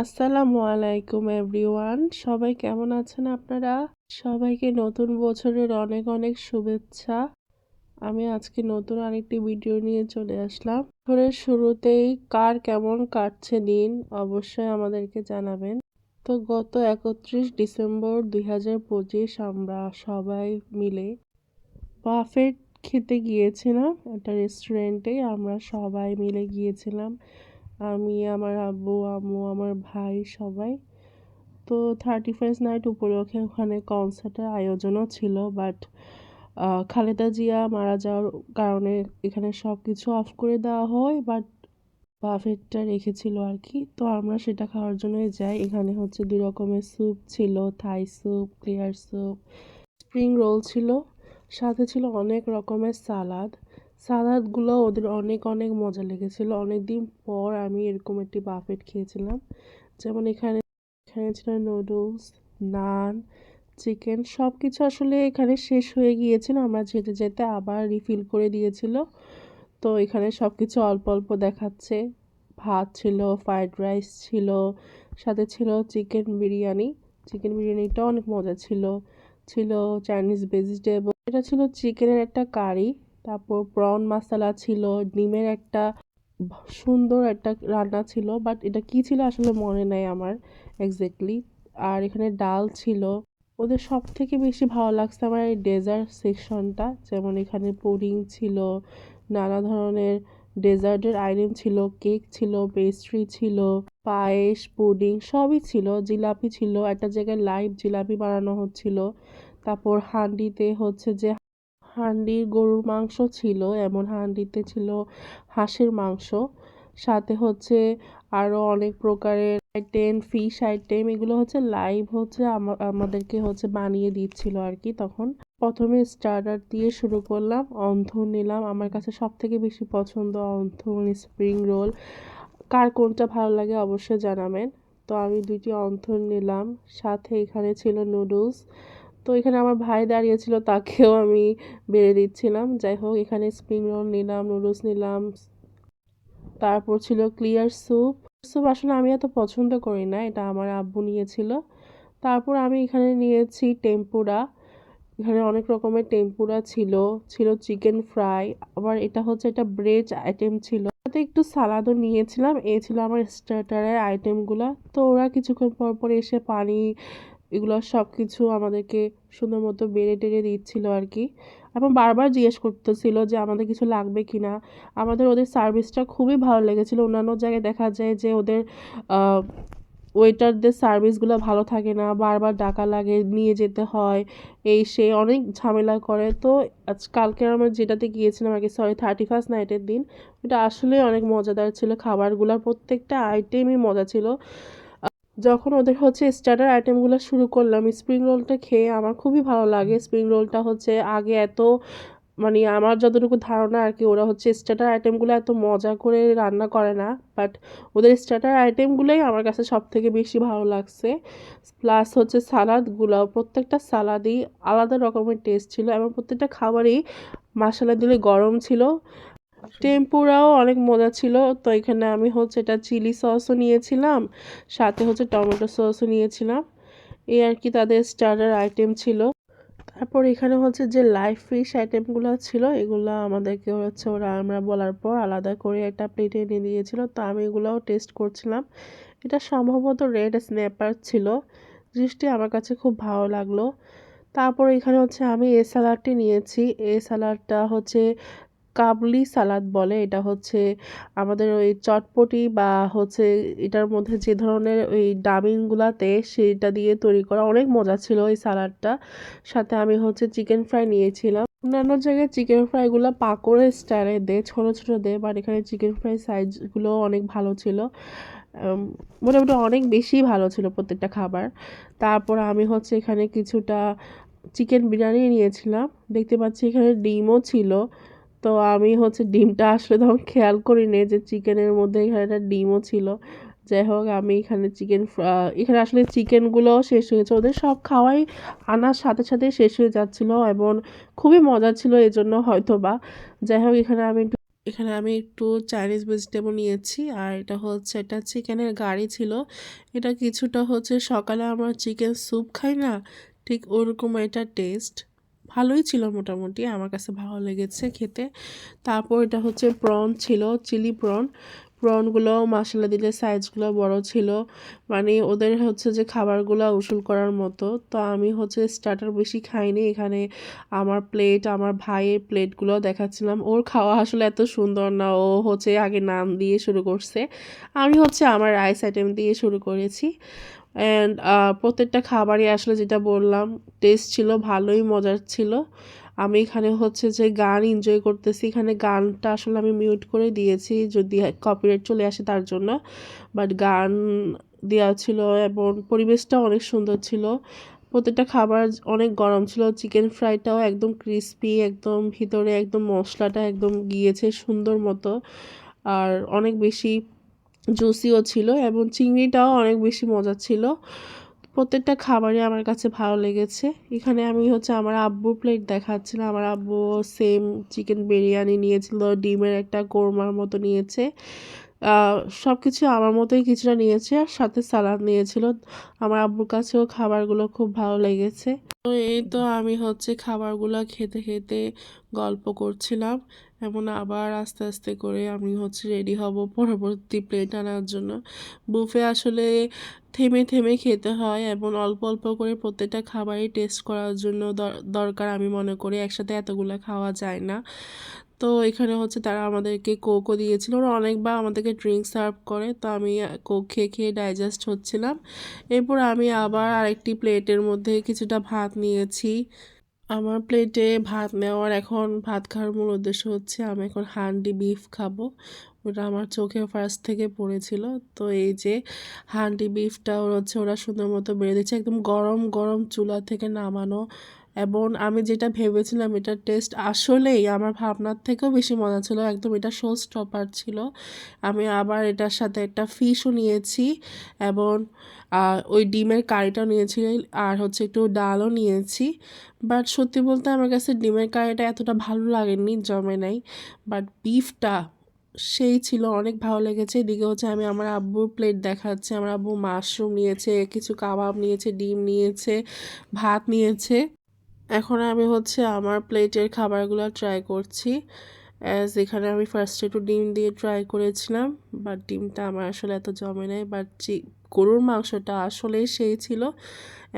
আসসালামু আলাইকুম এভরিওয়ান, সবাই কেমন আছেন আপনারা? সবাইকে নতুন বছরের অনেক অনেক শুভেচ্ছা। আমি আজকে নতুন আরেকটি ভিডিও নিয়ে চলে আসলাম। বছরের শুরুতেই কার কেমন কাটছে দিন অবশ্যই আমাদেরকে জানাবেন। তো গত 31 ডিসেম্বর 2025 আমরা সবাই মিলে বাফেট খেতে গিয়েছিলাম একটা রেস্টুরেন্টে। আমরা সবাই মিলে গিয়েছিলাম, আমি, আমার আব্বু, আম্মু, আমার ভাই, সবাই। তো 31st নাইট উপলক্ষে ওখানে কনসার্টের আয়োজনও ছিল, বাট খালেদা জিয়া মারা যাওয়ার কারণে এখানে সব কিছু অফ করে দেওয়া হয়, বাট বাফেটটা রেখেছিল আর কি। তো আমরা সেটা খাওয়ার জন্যই যাই। এখানে হচ্ছে 2 রকমের স্যুপ ছিল, Thai soup, clear soup, spring roll ছিল, সাথে ছিল অনেক রকমের সালাদ। সালাদগুলো ওদের অনেক অনেক মজা লেগেছিল। অনেকদিন পর আমি এরকম একটি বাফেট খেয়েছিলাম। যেমন এখানে এখানে ছিল নুডলস, নান, চিকেন, সব কিছু আসলে এখানে শেষ হয়ে গিয়েছিল। আমরা যেতে যেতে আবার রিফিল করে দিয়েছিল। তো এখানে সব কিছু অল্প অল্প দেখাচ্ছে। ভাত ছিল, ফ্রাইড রাইস ছিল, সাথে ছিল চিকেন বিরিয়ানি। চিকেন বিরিয়ানিটাও অনেক মজা ছিল। ছিল চাইনিজ ভেজিটেবল, এটা ছিল চিকেনের একটা কারি। তারপর প্রন মশলা ছিল, ডিমের একটা সুন্দর একটা রান্না ছিল, বাট এটা কি ছিল আসলে মনে নাই আমার এক্স্যাক্টলি। আর এখানে ডাল ছিল। ওদের সব থেকে বেশি ভালো লাগছে আমার এই ডেজার্ট সেকশনটা। যেমন এখানে পুডিং ছিল, নানা ধরনের ডেজার্টের আইটেম ছিল, কেক ছিল, পেস্ট্রি ছিল, পায়েস, পুডিং সবই ছিল, জিলাপি ছিল, একটা জায়গায় লাইভ জিলাপি বানানো হচ্ছিল। তারপর হান্ডিতে হচ্ছে যে হান্ডির গরুর মাংস ছিল, এমন হান্ডিতে ছিল হাঁসের মাংস। সাথে হচ্ছে আরও অনেক প্রকারের আইটেম, ফিশ আইটেম, এগুলো হচ্ছে লাইভ হচ্ছে আমাদেরকে হচ্ছে বানিয়ে দিচ্ছিল আর কি। তখন প্রথমে স্টার্টার দিয়ে শুরু করলাম, অন্থন নিলাম। আমার কাছে সব থেকে বেশি পছন্দ অন্থন, স্প্রিং রোল। কার কোনটা ভালো লাগে অবশ্যই জানাবেন। তো আমি 2টি অন্থন নিলাম, সাথে এখানে ছিল নুডলস। তো এখানে আমার ভাই দাঁড়িয়েছিল, তাকেও আমি বেড়ে দিচ্ছিলাম। যাই হোক, এখানে স্প্রিং রোল নিলাম, নুডলস নিলাম। তারপর ছিল ক্লিয়ার স্যুপ। স্যুপ আসলে আমি এত পছন্দ করি না, এটা আমার আব্বু নিয়েছিল। তারপর আমি এখানে নিয়েছি টেম্পুরা। এখানে অনেক রকমের টেম্পুরা ছিল। ছিল চিকেন ফ্রাই, আবার এটা হচ্ছে একটা ব্রেড আইটেম ছিল, সাথে একটু সালাদও নিয়েছিলাম। এই ছিল আমার স্টার্টারের আইটেমগুলো। তো ওরা কিছুক্ষণ পর পর এসে পানি এগুলো সব কিছু আমাদেরকে সুন্দর মতো বেড়ে টেড়ে দিচ্ছিল আর কি। এবং বারবার জিজ্ঞেস করতেছিল যে আমাদের কিছু লাগবে কি না। আমাদের ওদের সার্ভিসটা খুবই ভালো লেগেছিলো। অন্যান্য জায়গায় দেখা যায় যে ওদের ওয়েটারদের সার্ভিসগুলো ভালো থাকে না, বারবার ডাকা লাগে, নিয়ে যেতে হয়, এই সে অনেক ঝামেলা করে। তো কালকে আমরা যেটাতে গিয়েছিলাম আর কি, সরি 31st নাইটের দিন, ওটা আসলে অনেক মজাদার ছিল। খাবারগুলোর প্রত্যেকটা আইটেমই মজা ছিল। যখন ওদের হচ্ছে স্টার্টার আইটেমগুলো শুরু করলাম, স্প্রিং রোলটা খেয়ে আমার খুবই ভালো লাগে। স্প্রিং রোলটা হচ্ছে আগে এত, মানে আমার যতটুকু ধারণা আর কি, ওরা হচ্ছে স্টার্টার আইটেমগুলো এত মজা করে রান্না করে না, বাট ওদের স্টার্টার আইটেমগুলোই আমার কাছে সব থেকে বেশি ভালো লাগছে। প্লাস হচ্ছে সালাদগুলো, প্রত্যেকটা সালাদই আলাদা রকমের টেস্ট ছিল, এবং প্রত্যেকটা খাবারই মশলা দিলে গরম ছিল। টেম্পুরাও অনেক মজা ছিল। তো এখানে আমি হচ্ছে এটা চিলি সসও নিয়েছিলাম, সাথে হচ্ছে টমেটো সসও নিয়েছিলাম। এই আর কি তাদের স্টার্টার আইটেম ছিল। তারপর এখানে হচ্ছে যে লাইভ ফিশ আইটেমগুলো ছিল, এগুলো আমাদেরকে হচ্ছে ওরা আমরা বলার পর আলাদা করে একটা প্লেটে এনে দিয়েছিল। তো আমি এগুলোও টেস্ট করছিলাম। এটা সম্ভবত রেড স্ন্যাপার ছিল, জিনিসটি আমার কাছে খুব ভালো লাগলো। তারপর এখানে হচ্ছে আমি এই স্যালাডটি নিয়েছি। এই স্যালাডটা হচ্ছে কাবলি সালাদ বলে। এটা হচ্ছে আমাদের ওই চটপটি বা হচ্ছে এটার মধ্যে যে ধরনের ওই ডাবিংগুলাতে সেটা দিয়ে তৈরি করা, অনেক মজা ছিল এই সালাডটা। সাথে আমি হচ্ছে চিকেন ফ্রাই নিয়েছিলাম। অন্যান্য জায়গায় চিকেন ফ্রাইগুলো পাকোড়া স্টাইলে দেয়, ছোটো ছোটো দেয়, বাট এখানে চিকেন ফ্রাই সাইজগুলো অনেক ভালো ছিল। মোটামুটি অনেক বেশি ভালো ছিল প্রত্যেকটা খাবার। তারপর আমি হচ্ছে এখানে কিছুটা চিকেন বিরিয়ানি নিয়েছিলাম। দেখতে পাচ্ছি এখানে ডিমও ছিল। তো আমি হচ্ছে ডিমটা আসলে তখন খেয়াল করিনি যে চিকেনের মধ্যে এখানে একটা ডিমও ছিল। যাই হোক, আমি এখানে এখানে আসলে চিকেনগুলোও শেষ হয়েছে, ওদের সব খাওয়াই আনার সাথে সাথে শেষ হয়ে যাচ্ছিল, এবং খুবই মজা ছিল এজন্য হয়তো বা। যাই হোক, এখানে আমি একটু এখানে আমি একটু চাইনিজ ভেজিটেবল নিয়েছি আর এটা হচ্ছে একটা চিকেনের গাড়ি ছিল। এটা কিছুটা হচ্ছে সকালে আমরা চিকেন স্যুপ খাই না, ঠিক ওরকম এটা টেস্ট। ভালোই ছিল মোটামুটি, আমার কাছে ভালো লেগেছে খেতে। তারপর এটা হচ্ছে প্রন ছিল, চিলি প্রন। প্রনগুলো মশলা দিলে সাইজগুলো বড় ছিল, মানে ওদের হচ্ছে যে খাবারগুলো উসুল করার মতো। তো আমি হচ্ছে স্টার্টার বেশি খাইনি এখানে। আমার ভাইয়ের প্লেটগুলো দেখাচ্ছিলাম, ওর খাওয়া আসলে এত সুন্দর না, ও হচ্ছে আগে নান দিয়ে শুরু করছে, আমি হচ্ছে আমার রাইস আইটেম দিয়ে শুরু করেছি। অ্যান্ড প্রত্যেকটা খাবারই আসলে যেটা বললাম টেস্ট ছিল, ভালোই মজার ছিল। আমি এখানে হচ্ছে যে গান এনজয় করতেছি, এখানে গানটা আসলে আমি মিউট করে দিয়েছি যদি কপিরাইট চলে আসে তার জন্য, বাট গান দেওয়া ছিল এবং পরিবেশটা অনেক সুন্দর ছিল। প্রত্যেকটা খাবার অনেক গরম ছিল, চিকেন ফ্রাইটাও একদম ক্রিস্পি, একদম ভিতরে একদম মশলাটা একদম গিয়েছে সুন্দর মতো, আর অনেক বেশি জুসিও ছিল এবং চিংড়িটাও অনেক বেশি মজা ছিল। প্রত্যেকটা খাবারই আমার কাছে ভালো লেগেছে। এখানে আমি হচ্ছে আমার আব্বুর প্লেট দেখাচ্ছিলাম, আমার আব্বু সেম চিকেন বিরিয়ানি নিয়েছিল, ডিমের একটা কোরমার মতো নিয়েছে। সব কিছু আমার মতোই কিছুটা নিয়েছে আর সাথে সালাদ নিয়েছিল। আমার আব্বুর কাছেও খাবারগুলো খুব ভালো লেগেছে। তো এই তো আমি হচ্ছে খাবারগুলো খেতে খেতে গল্প করছিলাম, এমন আবার আস্তে আস্তে করে আমি হচ্ছে রেডি হব পরবর্তী প্লেট আনার জন্য। বুফে আসলে থেমে থেমে খেতে হয় এবং অল্প অল্প করে প্রত্যেকটা খাবারই টেস্ট করার জন্য দরকার, আমি মনে করি একসাথে এতগুলো খাওয়া যায় না। তো এখানে হচ্ছে তারা আমাদেরকে কোকও দিয়েছিল, ওরা অনেকবার আমাদেরকে ড্রিঙ্ক সার্ভ করে, তো আমি কোক খেয়ে খেয়ে ডাইজেস্ট হচ্ছিলাম। এরপর আমি আবার আরেকটি প্লেটের মধ্যে কিছুটা ভাত নিয়েছি। আমার প্লেটে ভাত নেওয়ার এখন ভাত খাওয়ার মূল উদ্দেশ্য হচ্ছে আমি এখন হান্ডি বিফ খাবো, ওটা আমার চোখে ফার্স্ট থেকে পড়েছিল। তো এই যে হান্ডি বিফটা হচ্ছে ওরা সুন্দর মতো বেড়ে দিচ্ছে, একদম গরম গরম চুলা থেকে নামানো। এবং আমি যেটা ভেবেছিলাম এটার টেস্ট আসলেই আমার ভাবনার থেকেও বেশি মজা ছিল, একদম এটা শো স্টপার ছিল। আমি আবার এটার সাথে একটা ফিশও নিয়েছি এবং ওই ডিমের কারিটাও নিয়েছি, আর হচ্ছে একটু ডালও নিয়েছি। বাট সত্যি বলতে আমার কাছে ডিমের কারিটা এতটা ভালো লাগেনি, জমে নাই। বাট বিফটা সেই ছিল, অনেক ভালো লেগেছে। এদিকে হচ্ছে আমি আমার আব্বুর প্লেট দেখাচ্ছি, আমার আব্বু মাশরুম নিয়েছে, কিছু কাবাব নিয়েছে, ডিম নিয়েছে, ভাত নিয়েছে। এখন আমি হচ্ছে আমার প্লেটের খাবারগুলো ট্রাই করছি। অ্যাজ এখানে আমি ফার্স্টে একটু ডিম দিয়ে ট্রাই করেছিলাম, বাট ডিমটা আমার আসলে এত জমে নাই। বাট গরুর মাংসটা আসলেই সেই ছিল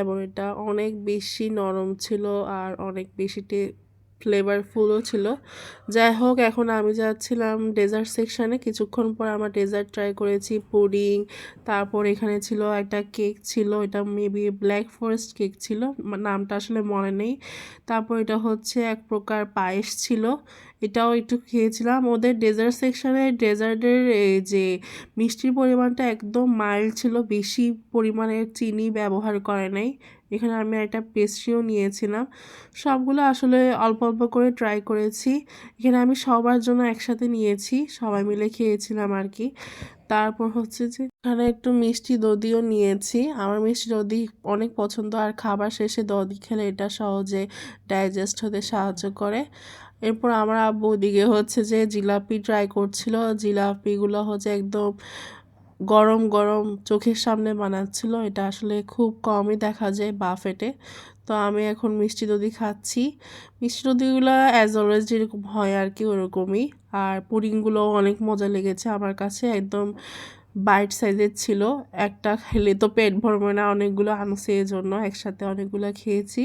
এবং এটা অনেক বেশি নরম ছিল আর অনেক বেশি ফ্লেভারফুলও ছিল। যাই হোক, এখন আমি যাচ্ছিলাম ডেজার্ট সেকশানে, কিছুক্ষণ পর আমার ডেজার্ট ট্রাই করেছি, পুডিং। তারপর এখানে ছিল একটা কেক ছিল, এটা মেবি ব্ল্যাক ফরেস্ট কেক ছিল, নামটা আসলে মনে নেই। তারপর এটা হচ্ছে এক প্রকার পায়েস ছিল, এটাও একটু খেয়েছিলাম। ওদের ডেজার্ট সেকশানে ডেজার্টের এই যে মিষ্টির পরিমাণটা একদম মাইল্ড ছিল, বেশি পরিমাণের চিনি ব্যবহার করে নাই। এখানে আমি একটা পেস্ট্রিও নিয়েছিলাম, সবগুলো আসলে অল্প অল্প করে ট্রাই করেছি। এখানে আমি সবার জন্য একসাথে নিয়েছি, সবাই মিলে খেয়েছিলাম আর কি। তারপর হচ্ছে যে এখানে একটু মিষ্টি দধিও নিয়েছি, আমার মিষ্টি দধি অনেক পছন্দ, আর খাবার শেষে দধি খেলে এটা সহজে ডাইজেস্ট হতে সাহায্য করে। এরপর আমার আব্বু ওদিকে হচ্ছে যে জিলাপি ট্রাই করছিল, জিলাপিগুলো হচ্ছে একদম গরম গরম চোখের সামনে বানাচ্ছিল, এটা আসলে খুব কমই দেখা যায় বাফেটে। তো আমি এখন মিষ্টি দধি খাচ্ছি, মিষ্টি দধিগুলো অ্যাজ অলওয়েজ যেরকম হয় আর কি ওরকমই। আর পুডিংগুলোও অনেক মজা লেগেছে আমার কাছে, একদম বাইট সাইজের ছিল, একটা খেলে তো পেট ভরবে না, অনেকগুলো আনছে এজন্য একসাথে অনেকগুলো খেয়েছি,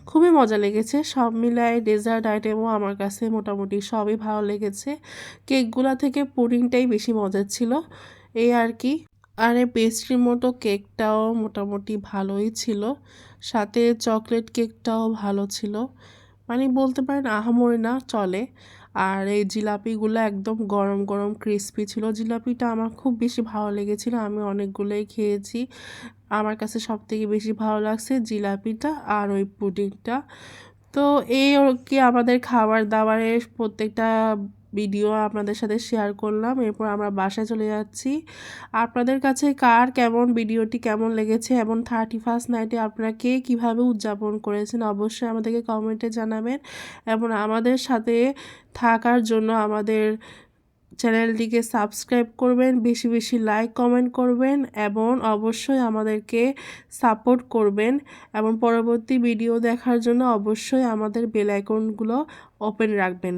খুবই মজা লেগেছে। সব মিলায় ডেজার্ট আইটেমও আমার কাছে মোটামুটি সবই ভালো লেগেছে, কেকগুলো থেকে পুডিংটাই বেশি মজার ছিল, এই আর কি। আর এই পেস্ট্রির মতো কেকটাও মোটামুটি ভালোই ছিল, সাথে চকলেট কেকটাও ভালো ছিল, মানে বলতে পারেন আহামরি না, চলে। আর এই জিলাপিগুলো একদম গরম গরম ক্রিস্পি ছিল, জিলাপিটা আমার খুব বেশি ভালো লেগেছিল, আমি অনেকগুলোই খেয়েছি। আমার কাছে সবথেকে বেশি ভালো লাগছে জিলাপিটা আর ওই পুডিংটা। তো এই আর কি আমাদের খাবার দাবারের প্রত্যেকটা ভিডিও আপনাদের সাথে শেয়ার করলাম। এরপর আমরা বাসায় চলে যাচ্ছি। আপনাদের কাছে কার কেমন ভিডিওটি কেমন লেগেছে এবং 31st নাইটে আপনারা কে কীভাবে উদযাপন করেছেন অবশ্যই আমাদেরকে কমেন্টে জানাবেন, এবং আমাদের সাথে থাকার জন্য, আমাদের চ্যানেলটিকে সাবস্ক্রাইব করবেন, বেশি বেশি লাইক কমেন্ট করবেন এবং অবশ্যই আমাদেরকে সাপোর্ট করবেন এবং পরবর্তী ভিডিও দেখার জন্য অবশ্যই আমাদের বেল আইকনগুলো ওপেন রাখবেন।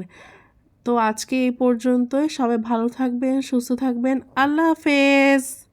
তো আজকে এই পর্যন্তই। সবাই ভালো থাকবেন, সুস্থ থাকবেন। আল্লাহ হাফেজ।